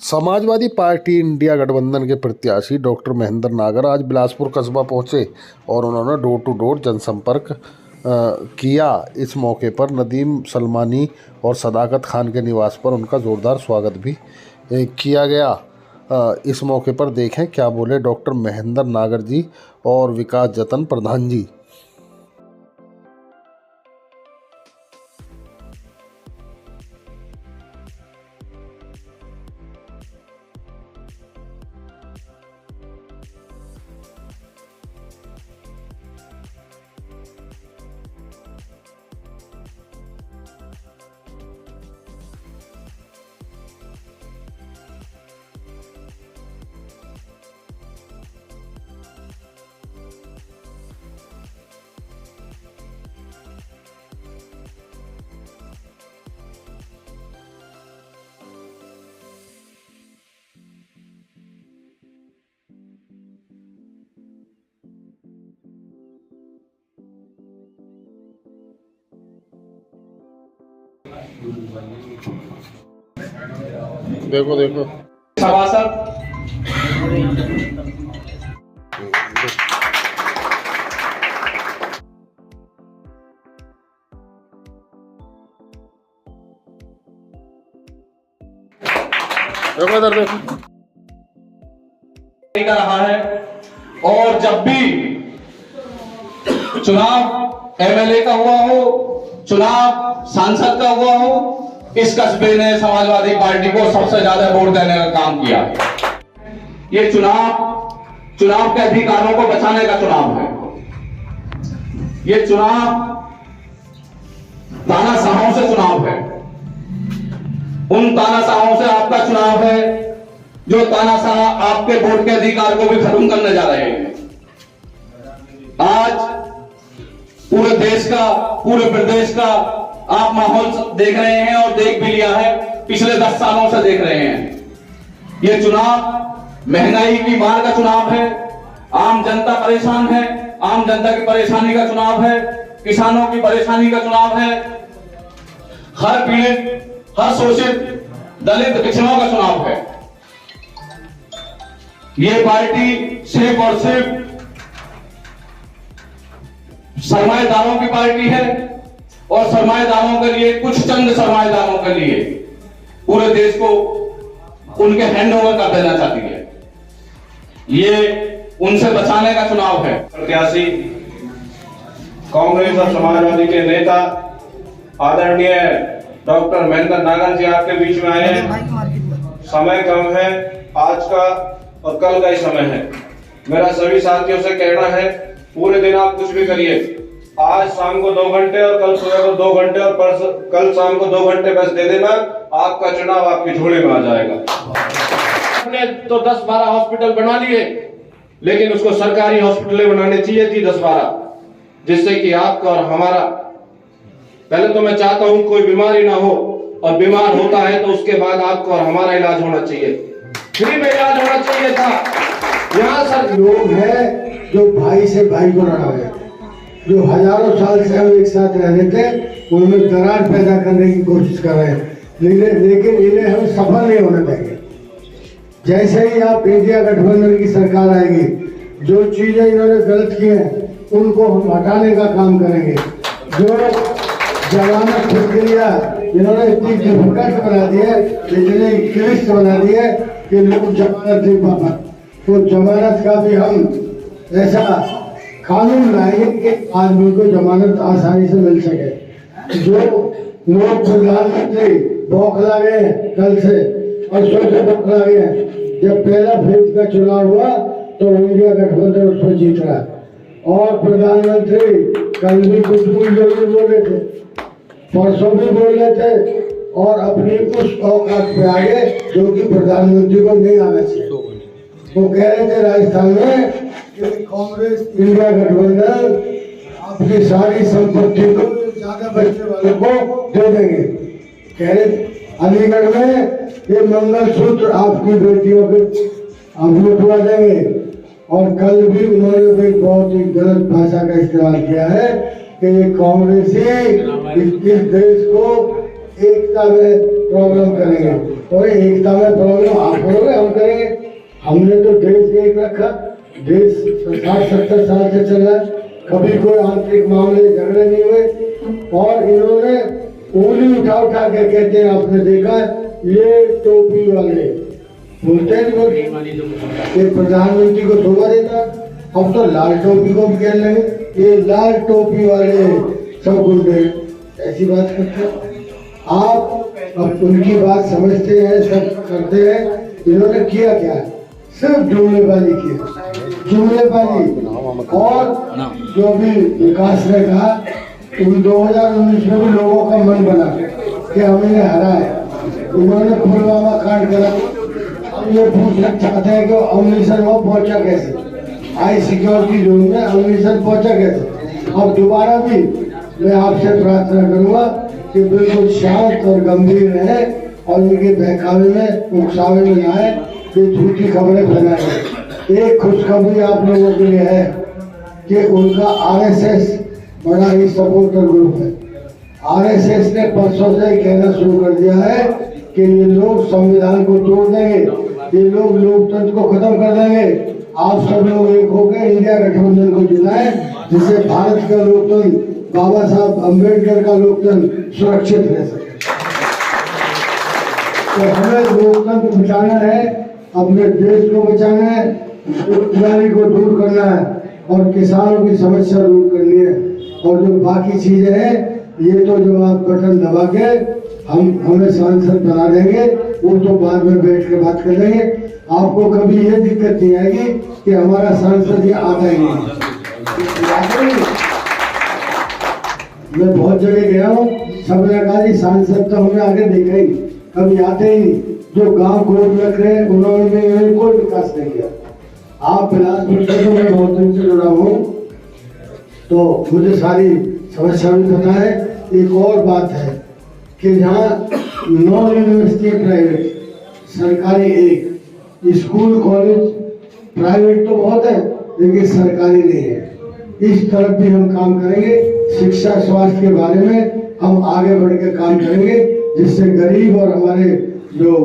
Samajwadi party India गठबंधन के प्रत्याशी डॉक्टर महेंद्र नागर आज बिलासपुर कस्बा पहुंचे और उन्होंने डोर टू डोर जनसंपर्क किया। इस मौके पर नदीम सलमानी और सदाकत खान के निवास पर उनका जोरदार स्वागत भी किया गया। इस मौके पर देखें क्या बोले डॉक्टर महेंद्र नागर जी और विकास जतन प्रधान जी। देखो देखो सभासद देखो इधर देखो कर रहा है। और जब भी चुनाव एमएलए का हुआ हो, चुनाव सांसद का हुआ हो, इस कस्बे ने समाजवादी पार्टी को सबसे ज्यादा वोट देने का काम किया। ये चुनाव के अधिकारों को बचाने का चुनाव है। ये चुनाव तानाशाहों से चुनाव है। उन तानाशाहों से आपका चुनाव है जो तानाशाह आपके वोट के अधिकार को भी खत्म करने जा रहे हैं। आज पूरे देश का, पूरे प्रदेश का आप माहौल देख रहे हैं और देख भी लिया है, पिछले 10 सालों से देख रहे हैं। ये चुनाव महंगाई की मार का चुनाव है। आम जनता परेशान है। आम जनता की परेशानी का चुनाव है। किसानों की परेशानी का चुनाव है। हर पीड़ित, हर शोषित, दलित, पिछड़ों का चुनाव है। ये पार्टी सिर्फ और सिर्फ सरमाएदारों की पार्टी है और सरमाएदारों के लिए, कुछ चंद सरमाएदारों के लिए पूरे देश को उनके हैंडओवर कर देना चाहती है। ये उनसे बचाने का चुनाव है। प्रत्याशी कांग्रेस और समाजवादी के नेता आदरणीय डॉक्टर महेंद्र नागर जी आपके बीच में आए हैं। समय कम है, आज का और कल का ही समय है। मेरा सभी साथियों से कहना है, पूरे दिन आप कुछ भी करिए, आज शाम को 2 घंटे और कल सुबह को 2 घंटे और कल शाम को 2 घंटे बस दे देना, आपका चुनाव आपकी झोली में आ जाएगा। हमने तो 10-12 हॉस्पिटल बना लिए, लेकिन उसको सरकारी हॉस्पिटलें बनाने चाहिए थी 10-12, जिससे कि आपका और हमारा, पहले तो मैं चाहता हूं कोई बीमारी ना हो, और बीमार होता है तो उसके बाद आपको और हमारा इलाज होना चाहिए, फ्री में इलाज होना चाहिए था। यहाँ सर लोग हैं जो भाई से भाई को लड़ा है, जो हजारों साल से हम एक साथ रह रहे थे, उनमें दरार पैदा करने की कोशिश कर रहे हैं, लेकिन इन्हें हम सफल नहीं होने देंगे। जैसे ही आप इंडिया गठबंधन की सरकार आएगी, जो चीजें इन्होंने गलत की हैं उनको हम हटाने का काम करेंगे। जो जमानत प्रक्रिया इन्होंने इतनी डिफिकल्ट बना दी है, इतनी क्लिष्ट बना दी है कि लोग जमानत नहीं पा पाते, तो जमानत का भी हम ऐसा कानून लाएंगे कि आदमी को जमानत आसानी से मिल सके। जो लोग प्रधानमंत्री बौखला गए कल से और सोचे बौखला गए, जब पहला फेज का चुनाव हुआ तो इंडिया गठबंधन उस पर जीत रहा, और प्रधानमंत्री कल भी कुछ जरूर बोले थे, परसों भी बोल रहे थे, और अपनी उस औकात पे आगे जो कि प्रधानमंत्री को नहीं आना चाहिए। वो कह रहे थे राजस्थान में कि कांग्रेस इंडिया गठबंधन आपकी सारी संपत्ति को ज्यादा बचने वालों को दे देंगे। कह रहे अलीगढ़ में ये मंगलसूत्र आपकी बेटियों के हम लुटवा देंगे, और कल भी उन्होंने एक बहुत ही गलत भाषा का इस्तेमाल किया है कि ये कांग्रेसी इस देश को एकता में प्रॉब्लम करेंगे। और एकता में प्रॉब्लम आप करोगे, हम करेंगे। हमने तो देश एक रखा, देश 60-70 साल से चल रहा है, कभी कोई आंतरिक मामले झगड़े नहीं हुए। और इन्होंने उंगली उठा उठा के कहते हैं, आपने देखा है ये टोपी वाले बोलते हैं ये प्रधानमंत्री को धोखा देता। अब तो लाल टोपी को भी कहने लगे ये लाल टोपी वाले सब गुंडे, ऐसी बात करते हैं आप। अब उनकी बात समझते हैं, सब करते हैं। इन्होंने किया क्या है? सिर्फ जुमलेबाजी की, जुमलेबाजी। और जो भी विकास ने कहा, उन 2019 में भी लोगों का मन बना कि हमें हरा है। उन्होंने पुलवामा कांड करा, हम ये पूछना चाहते हैं कि अमृतसर वहाँ पहुंचा कैसे, हाई सिक्योरिटी जोन में अमृतसर पहुंचा कैसे। अब दोबारा भी मैं आपसे प्रार्थना करूंगा कि बिल्कुल शांत और गंभीर रहे और उनके बहकावे में, उकसावे में न आए, ये झूठी खबरें फैलाए। एक खुशखबरी आप लोगों के लिए है कि उनका आरएसएस बड़ा ही सपोर्टर ग्रुप है। आरएसएस ने परसों से कहना शुरू कर दिया है कि ये लोग संविधान को तोड़ देंगे, ये लोग लोकतंत्र को खत्म कर देंगे। आप सब लोग एक होकर इंडिया गठबंधन को चुनाएं, जिससे भारत का लोकतंत्र, बाबा साहब अम्बेडकर का लोकतंत्र सुरक्षित रह सके। तो हमें लोकतंत्र बचाना है, अपने देश को बचाना है, बेरोजगारी को दूर करना है और किसानों की समस्या दूर करनी है। और जो बाकी चीजें हैं, ये तो जो आप बटन दबा के हमें सांसद बना देंगे, वो तो बाद में बैठ के बात कर लेंगे। आपको कभी ये दिक्कत नहीं आएगी कि हमारा सांसद ये आता ही नहीं। मैं बहुत जगह गया हूँ, सबने कहा जी सांसद तो हमने आगे देखा ही, कभी आते ही नहीं। जो गांव गोद रख रहे हैं उन्होंने कोई विकास नहीं किया। आप बिलासपुर से तो मैं बहुत दिन से जुड़ा हूँ, तो मुझे सारी समस्या भी पता है। एक और बात है कि जहाँ 9 यूनिवर्सिटी प्राइवेट, सरकारी एक, स्कूल कॉलेज प्राइवेट तो बहुत है लेकिन सरकारी नहीं है। इस तरफ भी हम काम करेंगे। शिक्षा स्वास्थ्य के बारे में हम आगे बढ़ के काम करेंगे, जिससे गरीब और हमारे जो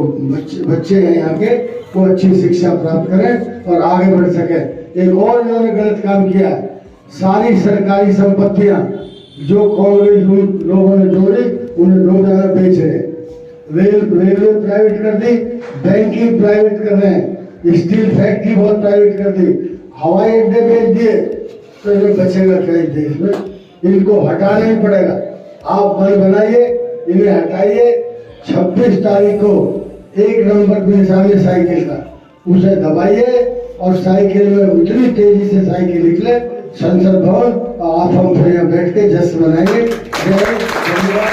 बच्चे हैं यहाँ के, वो अच्छी शिक्षा प्राप्त करें और आगे बढ़ सके। एक और इन्होंने गलत काम किया, सारी सरकारी संपत्तियां जो कांग्रेस लोगों ने जोड़ी उन्हें लोग बेच रहे हैं। रेलवे प्राइवेट कर दी, बैंकिंग प्राइवेट कर रहे हैं, स्टील फैक्ट्री बहुत प्राइवेट कर दी, हवाई अड्डे बेच दिए। तो ये बचेगा क्या इस देश में? इनको हटाना ही पड़ेगा। आप मन बनाइए, इन्हें हटाइए। 26 तारीख को 1 नंबर पे निशान है साइकिल का, उसे दबाइए और साइकिल में उतनी तेजी से साइकिल निकले संसद भवन, और आप हम फिर बैठ के जश्न मनाएंगे। धन्यवाद।